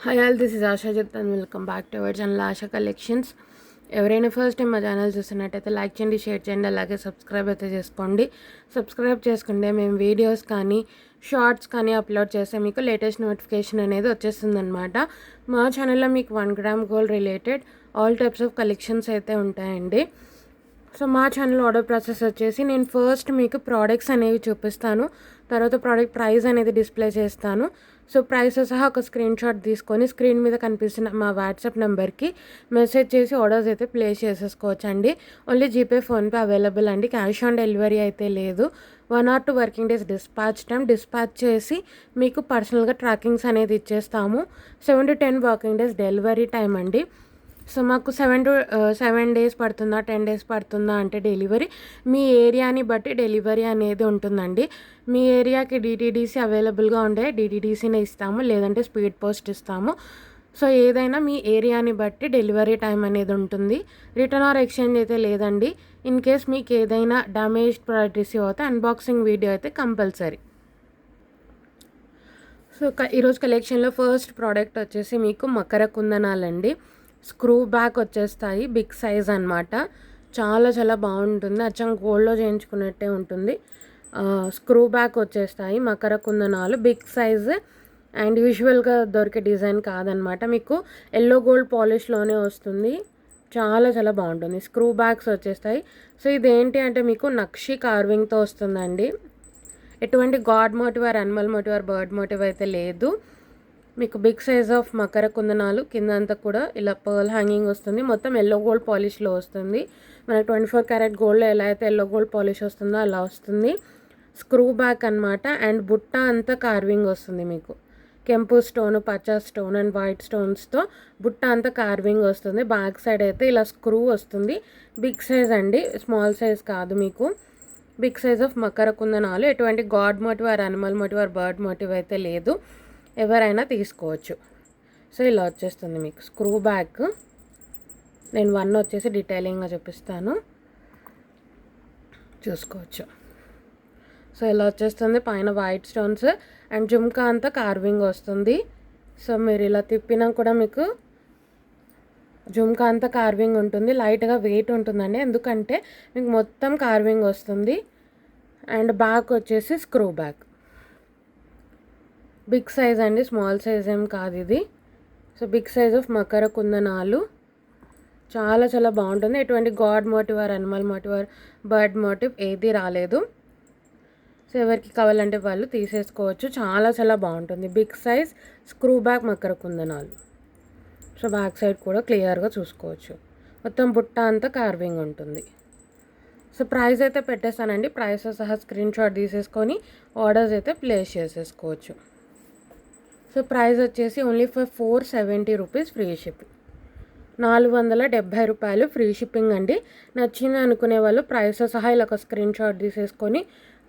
Hi all, this is Asha చెప్తాను. Welcome back to our channel Asha collections. ఎవరైనా first time మా channel చూస్తున్నట్టయితే like చేయండి, షేర్ చేయండి, అలాగే సబ్స్క్రైబ్ అయితే చేసుకోండి. సబ్స్క్రైబ్ చేసుకుంటే మేము వీడియోస్ కానీ షార్ట్స్ కానీ అప్లోడ్ చేస్తే మీకు లేటెస్ట్ నోటిఫికేషన్ అనేది వచ్చేస్తుందన్నమాట. మా ఛానల్లో మీకు 1 gram gold related all types of collections అయితే ఉంటాయండి. సో మా ఛానల్ ఆర్డర్ ప్రాసెస్ వచ్చేసి నేను ఫస్ట్ మీకు ప్రోడక్ట్స్ అనేవి చూపిస్తాను, తర్వాత ప్రోడక్ట్ ప్రైస్ అనేది డిస్ప్లే చేస్తాను. సో ప్రైస్ సహా ఒక స్క్రీన్ షాట్ తీసుకొని స్క్రీన్ మీద కనిపిస్తున్న మా వాట్సాప్ నెంబర్కి మెసేజ్ చేసి ఆర్డర్స్ అయితే ప్లేస్ చేసేసుకోవచ్చు అండి. ఓన్లీ జీపే, ఫోన్పే అవైలబుల్ అండి. క్యాష్ ఆన్ డెలివరీ అయితే లేదు. 1 or 2 working days dispatch time. Dispatch చేసి మీకు పర్సనల్గా ట్రాకింగ్స్ అనేది ఇచ్చేస్తాము. 7 to 10 working days delivery time అండి. సో మాకు 7 days పడుతుందా, 10 days పడుతుందా అంటే డెలివరీ మీ ఏరియాని బట్టి డెలివరీ అనేది ఉంటుందండి. మీ ఏరియాకి డిటీడీసీ అవైలబుల్గా ఉండే డిటీడీసీని ఇస్తాము, లేదంటే స్పీడ్ పోస్ట్ ఇస్తాము. సో ఏదైనా మీ ఏరియాని బట్టి డెలివరీ టైం అనేది ఉంటుంది. రిటర్న్ ఆర్ ఎక్స్చేంజ్ అయితే లేదండి. ఇన్ కేస్ మీకు ఏదైనా డ్యామేజ్డ్ ప్రోడక్ట్ రిసీవ్ అవుతే అన్బాక్సింగ్ వీడియో అయితే కంపల్సరీ. సో ఈరోజు కలెక్షన్లో ఫస్ట్ ప్రోడక్ట్ వచ్చేసి మీకు మకర కుందనాలండి. స్క్రూ బ్యాక్ వచ్చేస్తాయి, బిగ్ సైజ్ అనమాట. చాలా చాలా బాగుంటుంది, అచ్చం గోల్డ్లో చేయించుకున్నట్టే ఉంటుంది. స్క్రూ బ్యాక్ వచ్చేస్తాయి, మకర కుందనాలు, బిగ్ సైజ్. అండ్ యూజువల్గా దొరికే డిజైన్ కాదనమాట, మీకు ఎల్లో గోల్డ్ పాలిష్లోనే వస్తుంది. చాలా చాలా బాగుంటుంది. స్క్రూ బ్యాగ్స్ వచ్చేస్తాయి. సో ఇదేంటి అంటే మీకు నక్షి కార్వింగ్తో వస్తుందండి. ఎటువంటి god motive or animal motive or bird motive అయితే లేదు. మీకు బిగ్ సైజ్ ఆఫ్ మకర కుందనాలు, కింద అంతా కూడా ఇలా పర్ల్ హ్యాంగింగ్ వస్తుంది. మొత్తం ఎల్లో గోల్డ్ పాలిష్లో వస్తుంది. మనకు 24 క్యారెట్ గోల్డ్లో ఎలా అయితే ఎల్లో గోల్డ్ పాలిష్ వస్తుందో అలా వస్తుంది. స్క్రూ బ్యాక్ అనమాట. అండ్ బుట్ట అంతా కార్వింగ్ వస్తుంది మీకు. కెంపు స్టోన్, పచ్చ స్టోన్ అండ్ వైట్ స్టోన్స్తో బుట్ట అంతా కార్వింగ్ వస్తుంది. బ్యాక్ సైడ్ అయితే ఇలా స్క్రూ వస్తుంది. బిగ్ సైజ్ అండి, స్మాల్ సైజ్ కాదు. మీకు బిగ్ సైజ్ ఆఫ్ మకర కుందనాలు. ఎటువంటి god motive or animal motive or bird motive అయితే లేదు, ఎవరైనా తీసుకోవచ్చు. సో ఇలా వచ్చేస్తుంది మీకు స్క్రూ బ్యాక్. నేను 1 వచ్చేసి డీటెయిలింగ్గా చూపిస్తాను, చూసుకోవచ్చు. సో ఇలా వచ్చేస్తుంది. పైన వైట్ స్టోన్స్ అండ్ జుమ్కా అంతా కార్వింగ్ వస్తుంది. సో మీరు ఇలా తిప్పినా కూడా మీకు జుమ్కా అంతా కార్వింగ్ ఉంటుంది. లైట్గా వెయిట్ ఉంటుందండి, ఎందుకంటే మీకు మొత్తం కార్వింగ్ వస్తుంది. అండ్ బ్యాక్ వచ్చేసి స్క్రూ బ్యాక్. బిగ్ సైజ్ అండి, స్మాల్ సైజ్ ఏం కాదు ఇది. సో బిగ్ సైజ్ ఆఫ్ మకర కుందనాలు. చాలా చాలా బాగుంటుంది. ఎటువంటి god motive or animal motive or bird motive ఏది రాలేదు. సో ఎవరికి కావాలంటే వాళ్ళు తీసేసుకోవచ్చు. చాలా చాలా బాగుంటుంది. Big size screw back Makar కుందనాలు. So back side కూడా క్లియర్గా చూసుకోవచ్చు. మొత్తం బుట్ట అంతా కార్వింగ్ ఉంటుంది. సో ప్రైస్ అయితే పెట్టేస్తానండి. ప్రైస్ సహా స్క్రీన్ షాట్ తీసేసుకొని ఆర్డర్స్ అయితే ప్లేస్ చేసేసుకోవచ్చు. సో ప్రైస్ వచ్చేసి only for 470 rupees free shipping. 470 రూపాయలు ఫ్రీ షిప్పింగ్ అండి. నచ్చింది అనుకునే వాళ్ళు ప్రైస్ సహా ఇలా ఒక స్క్రీన్ షాట్ తీసేసుకొని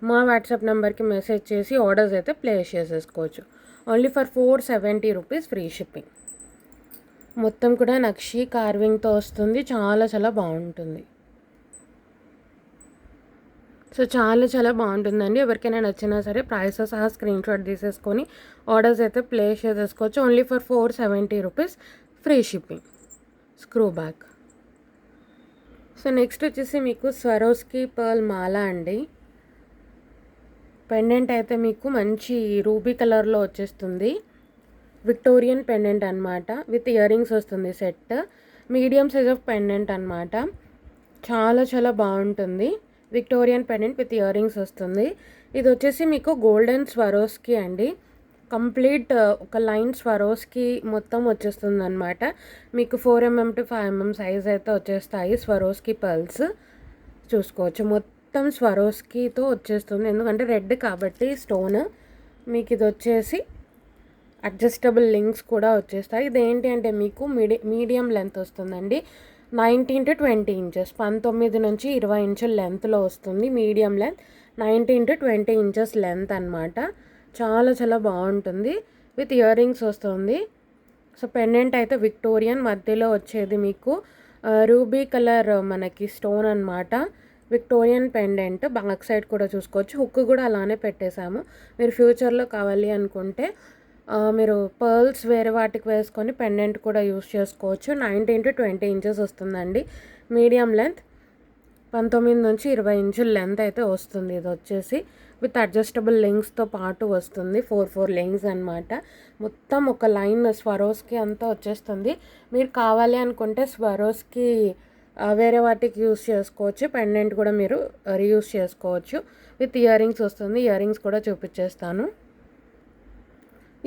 మా వాట్సాప్ నెంబర్కి మెసేజ్ చేసి ఆర్డర్స్ అయితే ప్లేస్ చేసేసుకోవచ్చు. Only for 470 rupees free shipping. మొత్తం కూడా నక్షి కార్వింగ్తో వస్తుంది. చాలా చాలా బాగుంటుంది. సో చాలా చాలా బాగుంటుందండి. ఎవరికైనా నచ్చినా సరే ప్రైస్ సహా స్క్రీన్ షాట్ తీసేసుకొని ఆర్డర్స్ అయితే ప్లేస్ చేసేసుకోవచ్చు. Only for 470 rupees free shipping. Screw back. So next వచ్చేసి మీకు స్వరోస్కి పర్ల్ మాల అండి. పెండెంట్ అయితే మీకు మంచి రూబీ కలర్లో వచ్చేస్తుంది. విక్టోరియన్ పెండెంట్ అనమాట, విత్ ఇయర్ రింగ్స్ వస్తుంది set. Medium size of pendant అనమాట. చాలా చాలా బాగుంటుంది. Victorian pendant with ear rings వస్తుంది. ఇది వచ్చేసి మీకు గోల్డెన్ స్వరోస్కి అండి. కంప్లీట్ ఒక లైన్ స్వరోస్కి మొత్తం వచ్చేస్తుంది అనమాట. మీకు 4mm to 5mm సైజ్ అయితే వచ్చేస్తాయి స్వరోస్కి పర్ల్స్. చూసుకోవచ్చు, మొత్తం స్వరోస్కితో వచ్చేస్తుంది. ఎందుకంటే రెడ్ కాబట్టి స్టోన్. మీకు ఇది వచ్చేసి అడ్జస్టబుల్ లింక్స్ కూడా వచ్చేస్తాయి. ఇదేంటి అంటే మీకు మీడియం లెంత్ వస్తుందండి. 19 to 20 ఇంచెస్, 19 నుంచి 20 ఇంచుల లెంత్లో వస్తుంది. Medium length 19 to 20 inches length అనమాట. చాలా చాలా బాగుంటుంది. విత్ ఇయర్ రింగ్స్ వస్తుంది. సో పెండెంట్ అయితే విక్టోరియన్, మధ్యలో వచ్చేది మీకు రూబీ కలర్ మనకి స్టోన్ అనమాట. Victorian pendant. బ్యాక్ సైడ్ కూడా చూసుకోవచ్చు. హుక్ కూడా అలానే పెట్టేశాము. మీరు ఫ్యూచర్లో కావాలి అనుకుంటే మీరు పర్ల్స్ వేరే వాటికి వేసుకొని పెండెంట్ కూడా యూస్ చేసుకోవచ్చు. 19 to 20 ఇంచెస్ వస్తుందండి మీడియం లెంత్. 19 నుంచి 20 ఇంచుల లెంత్ అయితే వస్తుంది. ఇది వచ్చేసి విత్ అడ్జస్టబుల్ లింక్స్తో పాటు వస్తుంది. 4 లింక్స్ అనమాట. మొత్తం ఒక లైన్ స్వరోస్కి అంతా వచ్చేస్తుంది. మీరు కావాలి అనుకుంటే స్వరోస్కి వేరే వాటికి యూస్ చేసుకోవచ్చు. పెండెంట్ కూడా మీరు రీయూస్ చేసుకోవచ్చు. విత్ ఇయర్ రింగ్స్ వస్తుంది. ఇయర్ రింగ్స్ కూడా చూపించేస్తాను.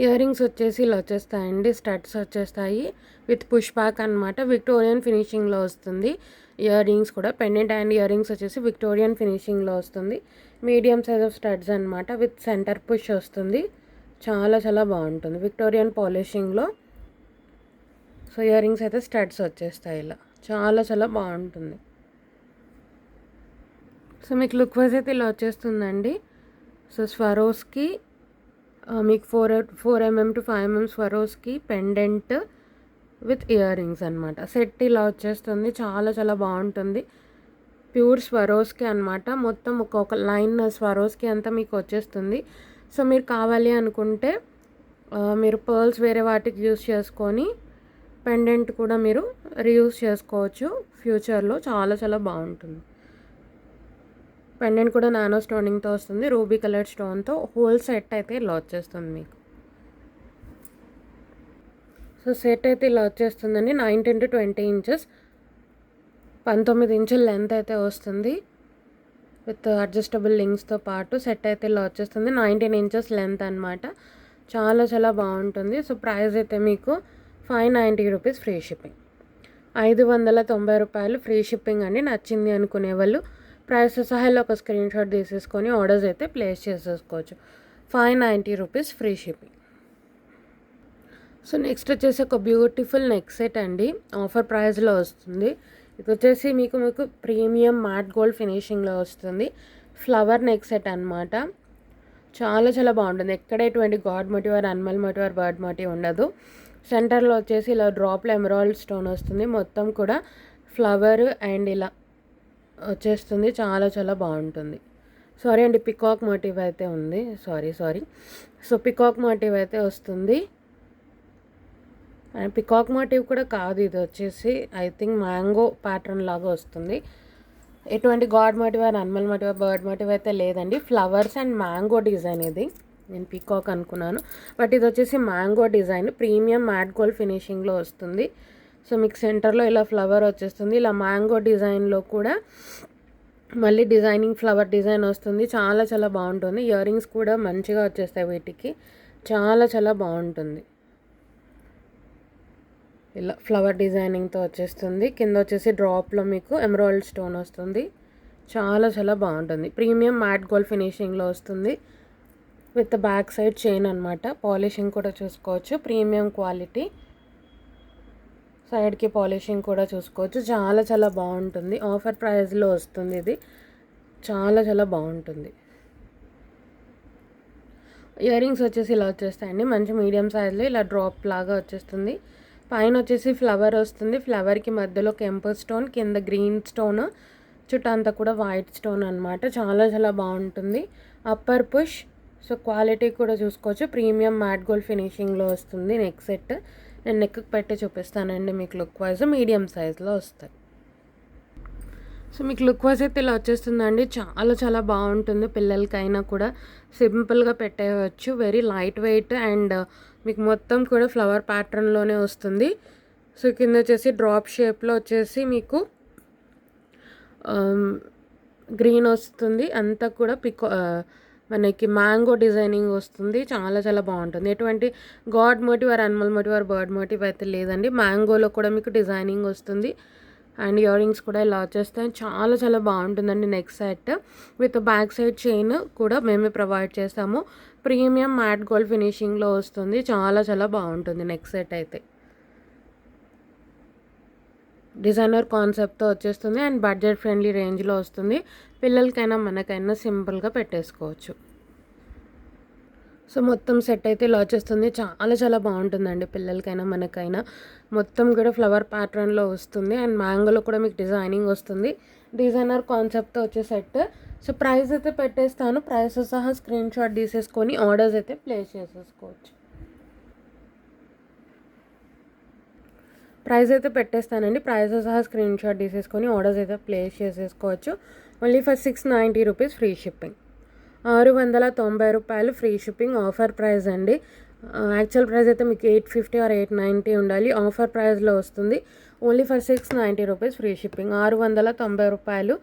ఇయర్ రింగ్స్ వచ్చేసి ఇలా వచ్చేస్తాయండి. స్టడ్స్ వచ్చేస్తాయి విత్ పుష్ బ్యాక్ అనమాట. విక్టోరియన్ ఫినిషింగ్లో వస్తుంది. ఇయర్ రింగ్స్ కూడా పెండెంట్ అండ్ ఇయర్ రింగ్స్ వచ్చేసి విక్టోరియన్ ఫినిషింగ్లో వస్తుంది. మీడియం సైజ్ ఆఫ్ స్టడ్స్ అనమాట. విత్ సెంటర్ పుష్ వస్తుంది. చాలా చాలా బాగుంటుంది విక్టోరియన్ పాలిషింగ్లో. సో ఇయర్ రింగ్స్ అయితే స్టడ్స్ వచ్చేస్తాయి ఇలా. చాలా చాలా బాగుంటుంది. సో మీకు లుక్ వైజ్ అయితే ఇలా వచ్చేస్తుందండి. సో స్వరోస్కి మీకు 4 mm to 5 mm Swarovski pendant with ear rings అనమాట. సెట్ ఇలా వచ్చేస్తుంది. చాలా చాలా బాగుంటుంది. ప్యూర్ స్వరోస్కి అనమాట. మొత్తం ఒక్కొక్క లైన్ స్వరోస్కి అంతా మీకు వచ్చేస్తుంది. సో మీరు కావాలి అనుకుంటే మీరు పర్ల్స్ వేరే వాటికి యూస్ చేసుకొని పెండెంట్ కూడా మీరు రీయూస్ చేసుకోవచ్చు ఫ్యూచర్లో. చాలా చాలా బాగుంటుంది. పెండెంట్ కూడా నానో స్టోనింగ్తో వస్తుంది. రూబీ కలర్ స్టోన్తో హోల్ సెట్ అయితే ఇలా వచ్చేస్తుంది మీకు. సో సెట్ అయితే ఇలా వచ్చేస్తుందండి. 19 to 20 ఇంచెస్ 19 ఇంచుల లెంత్ అయితే వస్తుంది. విత్ అడ్జస్టబుల్ లింక్స్తో పాటు సెట్ అయితే ఇలా వచ్చేస్తుంది. 19 ఇంచెస్ లెంత్ అనమాట. చాలా చాలా బాగుంటుంది. సో ప్రైస్ అయితే మీకు 590 రూపీస్ ఫ్రీ షిప్పింగ్. 590 రూపాయలు ఫ్రీ షిప్పింగ్ అండి. నచ్చింది అనుకునే వాళ్ళు ప్రైస్ సహా ఒక స్క్రీన్ షాట్ తీసేసుకొని ఆర్డర్స్ అయితే ప్లేస్ చేసేసుకోవచ్చు. 590 rupees free shipping. So next వచ్చేసి ఒక బ్యూటిఫుల్ నెక్ సెట్ అండి. ఆఫర్ ప్రైస్లో వస్తుంది. ఇది వచ్చేసి మీకు ప్రీమియం మ్యాట్ గోల్డ్ ఫినిషింగ్లో వస్తుంది. ఫ్లవర్ నెక్ సెట్ అనమాట. చాలా చాలా బాగుంటుంది. ఎక్కడ ఎటువంటి god motive or animal motive or bird motive ఉండదు. సెంటర్లో వచ్చేసి ఇలా డ్రాప్లో ఎమరాల్డ్ స్టోన్ వస్తుంది. మొత్తం కూడా ఫ్లవర్ అండ్ ఇలా వచ్చేస్తుంది. చాలా చాలా బాగుంటుంది. సారీ అండి, పికాక్ మోటివ్ అయితే ఉంది. సారీ. సో పికాక్ మోటివ్ అయితే వస్తుంది. అండ్ పికాక్ మోటివ్ కూడా కాదు, ఇది వచ్చేసి ఐ థింక్ మ్యాంగో ప్యాటర్న్ లాగా వస్తుంది. ఎటువంటి god motive or animal motive bird motive అయితే లేదండి. Flowers and mango design. ఇది నేను పికాక్ అనుకున్నాను, బట్ ఇది వచ్చేసి mango design. Premium matte gold ఫినిషింగ్లో వస్తుంది. సో మీకు సెంటర్లో ఇలా ఫ్లవర్ వచ్చేస్తుంది. ఇలా మ్యాంగో డిజైన్లో కూడా మళ్ళీ డిజైనింగ్ ఫ్లవర్ డిజైన్ వస్తుంది. చాలా చాలా బాగుంటుంది. ఇయర్ రింగ్స్ కూడా మంచిగా వచ్చేస్తాయి వీటికి. చాలా చాలా బాగుంటుంది. ఇలా ఫ్లవర్ డిజైనింగ్తో వచ్చేస్తుంది. కింద వచ్చేసి డ్రాప్లో మీకు ఎమరాల్డ్ స్టోన్ వస్తుంది. చాలా చాలా బాగుంటుంది. ప్రీమియం మ్యాట్ గోల్డ్ ఫినిషింగ్లో వస్తుంది. విత్ బ్యాక్ సైడ్ చైన్ అనమాట. పాలిషింగ్ కూడా చూసుకోవచ్చు. Premium quality. సైడ్కి పాలిషింగ్ కూడా చూసుకోవచ్చు. చాలా చాలా బాగుంటుంది. ఆఫర్ ప్రైస్లో వస్తుంది ఇది. చాలా చాలా బాగుంటుంది. ఇయర్ రింగ్స్ వచ్చేసి ఇలా వచ్చేస్తాయండి. మంచి మీడియం సైజ్లో ఇలా డ్రాప్ లాగా వచ్చేస్తుంది. పైన వచ్చేసి ఫ్లవర్ వస్తుంది. ఫ్లవర్కి మధ్యలో కెంపు స్టోన్, కింద గ్రీన్ స్టోన్, చుట్టంతా కూడా వైట్ స్టోన్ అనమాట. చాలా చాలా బాగుంటుంది. Upper push. సో క్వాలిటీ కూడా చూసుకోవచ్చు. ప్రీమియం మ్యాట్ గోల్డ్ ఫినిషింగ్లో వస్తుంది నెక్ సెట్. నేను నెక్కి పెట్టి చూపిస్తానండి మీకు లుక్ వైజ్. మీడియం సైజ్లో వస్తాయి. సో మీకు లుక్ వైజ్ అయితే ఇలా వచ్చేస్తుందండి. చాలా చాలా బాగుంటుంది. పిల్లలకైనా కూడా సింపుల్గా పెట్టేయవచ్చు. వెరీ లైట్ వెయిట్ అండ్ మీకు మొత్తం కూడా ఫ్లవర్ ప్యాటర్న్లోనే వస్తుంది. సో కింద వచ్చేసి డ్రాప్ షేప్లో వచ్చేసి మీకు గ్రీన్ వస్తుంది. అంతా కూడా మనకి మ్యాంగో డిజైనింగ్ వస్తుంది. చాలా చాలా బాగుంటుంది. ఎటువంటి god motive or animal motive or bird motive అయితే లేదండి. మ్యాంగోలో కూడా మీకు డిజైనింగ్ వస్తుంది. అండ్ ఇయర్ రింగ్స్ కూడా ఇలా వచ్చేస్తాయి. చాలా చాలా బాగుంటుందండి neck set. With back side chain కూడా మేమే ప్రొవైడ్ చేస్తాము. ప్రీమియం మ్యాట్ గోల్డ్ ఫినిషింగ్లో వస్తుంది. చాలా చాలా బాగుంటుంది నెక్ సెట్ అయితే. డిజైనర్ కాన్సెప్ట్తో వచ్చేస్తుంది అండ్ బడ్జెట్ ఫ్రెండ్లీ రేంజ్లో వస్తుంది. పిల్లలకైనా మనకైనా సింపుల్గా పెట్టేసుకోవచ్చు. సో మొత్తం సెట్ అయితే ఇలా వచ్చేస్తుంది. చాలా చాలా బాగుంటుందండి పిల్లలకైనా మనకైనా. మొత్తం కూడా ఫ్లవర్ ప్యాటర్న్లో వస్తుంది అండ్ మ్యాంగోలో కూడా మీకు డిజైనింగ్ వస్తుంది. డిజైనర్ కాన్సెప్ట్తో వచ్చే సెట్. సో ప్రైస్ అయితే పెట్టేస్తాను. ప్రైస్ సహా స్క్రీన్ షాట్ తీసేసుకొని ఆర్డర్స్ అయితే ప్లేస్ చేసేసుకోవచ్చు. ప్రైస్ అయితే పెట్టేస్తానండి. ప్రైస్ సహా స్క్రీన్ షాట్ తీసేసుకొని ఆర్డర్స్ అయితే ప్లేస్ చేసేసుకోవచ్చు. Only for 690 rupees free shipping. 690 free shipping offer price అండి. యాక్చువల్ ప్రైస్ అయితే మీకు 850 ఆర్ 890 ఉండాలి. ఆఫర్ ప్రైస్లో వస్తుంది. Only for 690 rupees free shipping. 690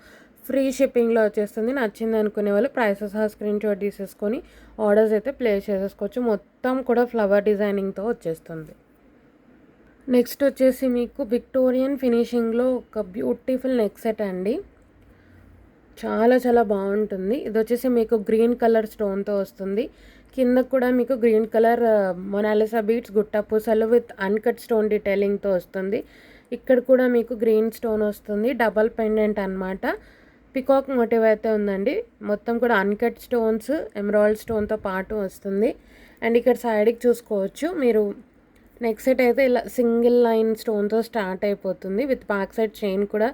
free షిప్పింగ్లో వచ్చేస్తుంది. నచ్చింది అనుకునే వాళ్ళు ప్రైస్ సహా స్క్రీన్ షాట్ తీసేసుకొని ఆర్డర్స్ అయితే ప్లేస్ చేసేసుకోవచ్చు. మొత్తం కూడా ఫ్లవర్ డిజైనింగ్తో వచ్చేస్తుంది. నెక్స్ట్ వచ్చేసి మీకు విక్టోరియన్ ఫినిషింగ్లో ఒక బ్యూటిఫుల్ నెక్ సెట్ అండి. చాలా చాలా బాగుంటుంది. ఇది వచ్చేసి మీకు గ్రీన్ కలర్ స్టోన్తో వస్తుంది. కింద కూడా మీకు గ్రీన్ కలర్ మొనాలిసా బీట్స్ గుట్ట పూసలు విత్ అన్కట్ స్టోన్ డీటెయిలింగ్తో వస్తుంది. ఇక్కడ కూడా మీకు గ్రీన్ స్టోన్ వస్తుంది. డబల్ పెండెంట్ అనమాట. పికాక్ మోటివ్ అయితే ఉందండి. మొత్తం కూడా అన్కట్ స్టోన్స్ ఎమరాల్డ్ స్టోన్తో పాటు వస్తుంది. అండ్ ఇక్కడ సైడ్కి చూసుకోవచ్చు మీరు. నెక్ సెట్ అయితే ఇలా సింగిల్ లైన్ స్టోన్తో స్టార్ట్ అయిపోతుంది. విత్ బ్యాక్ సైడ్ చైన్ కూడా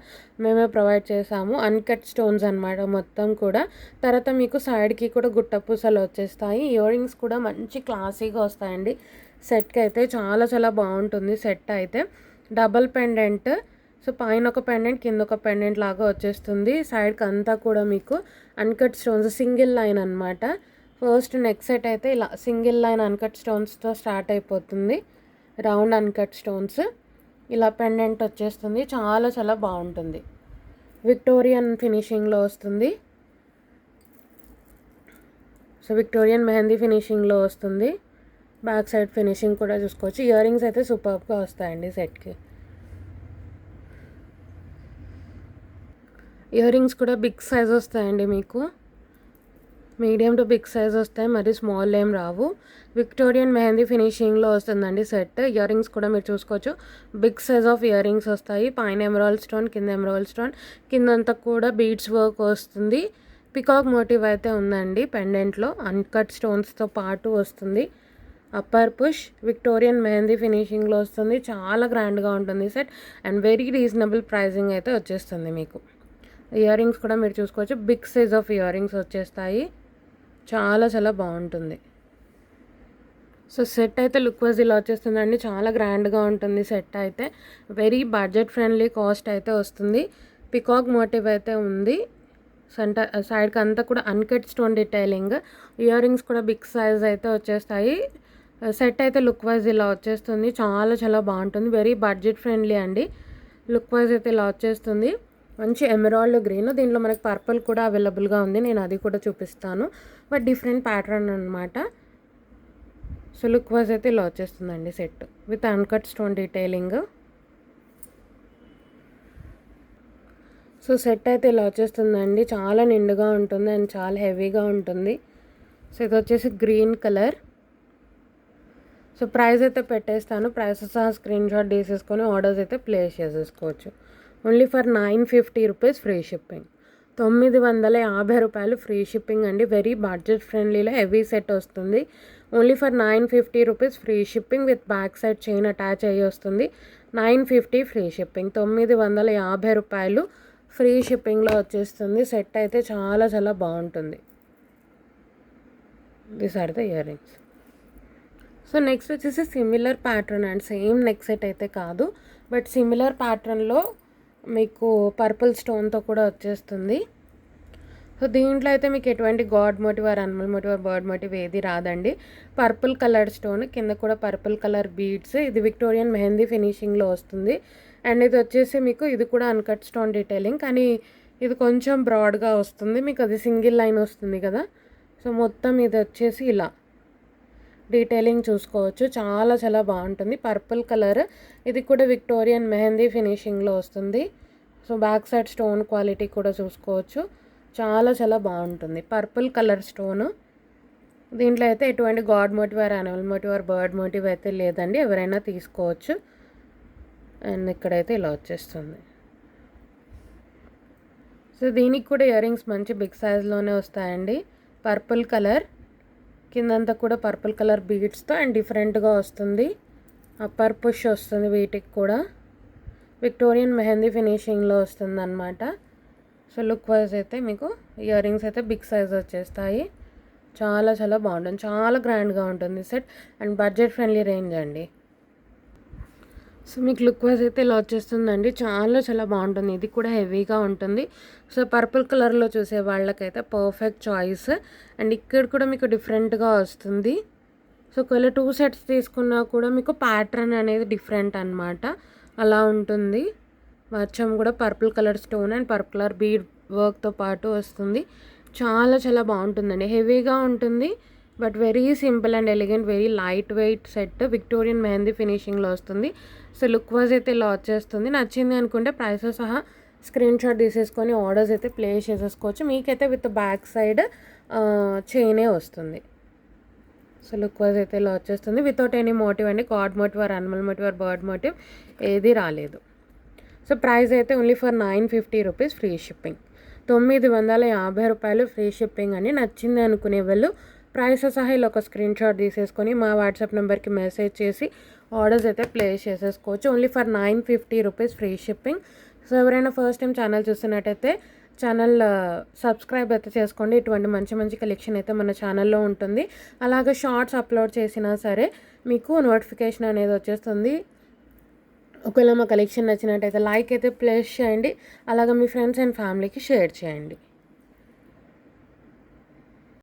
మేమే ప్రొవైడ్ చేసాము. అన్కట్ స్టోన్స్ అనమాట మొత్తం కూడా. తర్వాత మీకు సైడ్కి కూడా గుట్ట పూసలు వచ్చేస్తాయి. ఇయర్ రింగ్స్ కూడా మంచి క్లాసీగా వస్తాయండి. సెట్కి అయితే చాలా చాలా బాగుంటుంది సెట్ అయితే. Double pendant. సో పైన ఒక పెండెంట్ కింద ఒక పెండెంట్ లాగా వచ్చేస్తుంది. సైడ్కి అంతా కూడా మీకు అన్కట్ స్టోన్స్ సింగిల్ లైన్ అనమాట. ఫస్ట్ నెక్ సెట్ అయితే ఇలా సింగిల్ లైన్ అన్కట్ స్టోన్స్తో స్టార్ట్ అయిపోతుంది. రౌండ్ అన్కట్ స్టోన్స్ ఇలా పెండెంట్ వచ్చేస్తుంది. చాలా చాలా బాగుంటుంది. విక్టోరియన్ ఫినిషింగ్లో వస్తుంది. సో విక్టోరియన్ మెహందీ ఫినిషింగ్లో వస్తుంది. బ్యాక్ సైడ్ ఫినిషింగ్ కూడా చూసుకోవచ్చు. ఇయర్ రింగ్స్ అయితే సూపర్గా వస్తాయండి సెట్కి. ఇయర్ రింగ్స్ కూడా బిగ్ సైజ్ వస్తాయండి మీకు. మీడియం టు బిగ్ సైజ్ వస్తాయి, మరి స్మాల్ ఏం రావు. విక్టోరియన్ మెహందీ ఫినిషింగ్లో వస్తుందండి సెట్. ఇయర్ రింగ్స్ కూడా మీరు చూసుకోవచ్చు. Big size of earrings వస్తాయి. పైన ఎమరాల్డ్ స్టోన్, కింద ఎమరాల్డ్ స్టోన్, కిందంతా కూడా బీడ్స్ వర్క్ వస్తుంది. పికాక్ మోటివ్ అయితే ఉందండి పెండెంట్లో. అన్కట్ స్టోన్స్తో పాటు వస్తుంది. అప్పర్ పుష్ విక్టోరియన్ మెహందీ ఫినిషింగ్లో వస్తుంది. చాలా గ్రాండ్గా ఉంటుంది set. And very reasonable pricing అయితే వచ్చేస్తుంది మీకు. ఇయర్ రింగ్స్ కూడా మీరు చూసుకోవచ్చు. Big size of earrings వచ్చేస్తాయి. చాలా చాలా బాగుంటుంది. సో సెట్ అయితే లుక్ వైజ్ ఇలా వచ్చేస్తుందండి. చాలా గ్రాండ్గా ఉంటుంది సెట్ అయితే. వెరీ బడ్జెట్ ఫ్రెండ్లీ కాస్ట్ అయితే వస్తుంది. పికాక్ మోటివ్ అయితే ఉంది. సైడ్కి అంతా కూడా uncut stone detailing. Ear rings కూడా బిగ్ సైజ్ అయితే వచ్చేస్తాయి. సెట్ అయితే లుక్ వైజ్ ఇలా వచ్చేస్తుంది. చాలా చాలా బాగుంటుంది. వెరీ బడ్జెట్ ఫ్రెండ్లీ అండి. లుక్ వైజ్ అయితే ఇలా వచ్చేస్తుంది. మంచి ఎమరాల్డ్ గ్రీన్. దీంట్లో మనకి పర్పుల్ కూడా అవైలబుల్గా ఉంది. నేను అది కూడా చూపిస్తాను. బట్ డిఫరెంట్ ప్యాటర్న్ అనమాట. సో లుక్ వైజ్ అయితే ఇలా వచ్చేస్తుందండి set with uncut stone detailing. So set అయితే ఇలా వచ్చేస్తుందండి. చాలా నిండుగా ఉంటుంది అండ్ చాలా హెవీగా ఉంటుంది. సో ఇది వచ్చేసి గ్రీన్ కలర్. సో ప్రైస్ అయితే పెట్టేస్తాను. ప్రైస్ సహా స్క్రీన్ షాట్ తీసేసుకొని ఆర్డర్స్ అయితే ప్లేస్ చేసేసుకోవచ్చు. Only for 950 rupees free shipping. 950 రూపాయలు ఫ్రీ షిప్పింగ్ అండి. వెరీ బడ్జెట్ ఫ్రెండ్లీలో హెవీ సెట్ వస్తుంది. Only for 950 rupees free shipping with back side chain attach అయ్యి వస్తుంది. 950 ఫ్రీ షిప్పింగ్. 950 రూపాయలు ఫ్రీ షిప్పింగ్లో వచ్చేస్తుంది. సెట్ అయితే చాలా చాలా బాగుంటుంది. These are the ear rings. So next వచ్చేసి similar pattern and same neck set అయితే కాదు, బట్ సిమిలర్ ప్యాటర్న్లో మీకు పర్పుల్ స్టోన్తో కూడా వచ్చేస్తుంది. సో దీంట్లో అయితే మీకు ఎటువంటి god motive or animal motive or bird motive ఏది రాదండి. పర్పుల్ కలర్ స్టోన్, కింద కూడా పర్పుల్ కలర్ బీడ్స్. ఇది విక్టోరియన్ మెహందీ ఫినిషింగ్లో వస్తుంది. అండ్ ఇది వచ్చేసి మీకు ఇది కూడా అన్కట్ స్టోన్ డీటెయిలింగ్, కానీ ఇది కొంచెం బ్రాడ్గా వస్తుంది. మీకు అది సింగిల్ లైన్ వస్తుంది కదా. సో మొత్తం ఇది వచ్చేసి ఇలా డీటెయిలింగ్ చూసుకోవచ్చు. చాలా చాలా బాగుంటుంది. Purple colour. ఇది కూడా విక్టోరియన్ మెహందీ ఫినిషింగ్లో వస్తుంది. So back side stone quality కూడా చూసుకోవచ్చు. చాలా చాలా బాగుంటుంది. Purple colour stone. దీంట్లో అయితే ఎటువంటి god motive or animal motive or bird motive అయితే లేదండి. ఎవరైనా తీసుకోవచ్చు. అండ్ ఇక్కడైతే ఇలా వచ్చేస్తుంది. సో దీనికి కూడా ఇయర్ రింగ్స్ మంచి బిగ్ సైజ్లోనే వస్తాయండి. పర్పుల్ కలర్, కిందంతా కూడా పర్పుల్ కలర్ బీడ్స్తో అండ్ డిఫరెంట్గా వస్తుంది. అప్పర్ పుష్ వస్తుంది వీటికి కూడా. విక్టోరియన్ మెహందీ ఫినిషింగ్లో వస్తుంది అనమాట. సో లుక్ వైజ్ అయితే మీకు ఇయర్ రింగ్స్ అయితే బిగ్ సైజ్ వచ్చేస్తాయి. చాలా చాలా బాగుంటుంది. చాలా గ్రాండ్గా ఉంటుంది set and budget friendly range అండి. సో మీకు లుక్ వైజ్ అయితే ఇలా వచ్చేస్తుందండి. చాలా చాలా బాగుంటుంది. ఇది కూడా హెవీగా ఉంటుంది. సో పర్పుల్ కలర్లో చూసే వాళ్ళకైతే పర్ఫెక్ట్ చాయిస్. అండ్ ఇక్కడ కూడా మీకు డిఫరెంట్గా వస్తుంది. సో ఒకవేళ 2 సెట్స్ తీసుకున్నా కూడా మీకు ప్యాటర్న్ అనేది డిఫరెంట్ అనమాట. అలా ఉంటుంది. వర్చం కూడా purple colour stone and purple colour bead వర్క్తో పాటు వస్తుంది. చాలా చాలా బాగుంటుందండి. హెవీగా ఉంటుంది. But very simple and elegant, very light weight set. Victorian mehndi ఫినిషింగ్లో వస్తుంది. సో లుక్ వైజ్ అయితే ఇలా వచ్చేస్తుంది. నచ్చింది అనుకుంటే ప్రైస్ సహా స్క్రీన్ షాట్ తీసేసుకొని ఆర్డర్స్ అయితే ప్లేస్ చేసేసుకోవచ్చు. మీకైతే విత్ బ్యాక్ సైడ్ చైనే వస్తుంది. సో లుక్ వైజ్ అయితే ఇలా వచ్చేస్తుంది. వితౌట్ ఎనీ మోటివ్ అండి. God motive or animal motive or bird motive ఏది రాలేదు. సో ప్రైస్ అయితే only for 950 rupees free shipping. 950 రూపాయలు ఫ్రీ షిప్పింగ్ అని. నచ్చింది అనుకునే వాళ్ళు ప్రైస్ సహా ఇలా ఒక స్క్రీన్ షాట్ తీసేసుకొని మా వాట్సాప్ నెంబర్కి మెసేజ్ చేసి ఆర్డర్స్ అయితే ప్లేస్ చేసేసుకోవచ్చు. Only for 950 rupees free shipping. So ఎవరైనా ఫస్ట్ టైం ఛానల్ చూస్తున్నట్టయితే ఛానల్ సబ్స్క్రైబ్ అయితే చేసుకోండి. ఇటువంటి మంచి మంచి కలెక్షన్ అయితే మన ఛానల్లో ఉంటుంది. అలాగే షార్ట్స్ అప్లోడ్ చేసినా సరే మీకు నోటిఫికేషన్ అనేది వచ్చేస్తుంది. ఒకవేళ మా కలెక్షన్ నచ్చినట్టయితే లైక్ అయితే ప్లేస్ చేయండి. అలాగే మీ ఫ్రెండ్స్ అండ్ ఫ్యామిలీకి షేర్ చేయండి.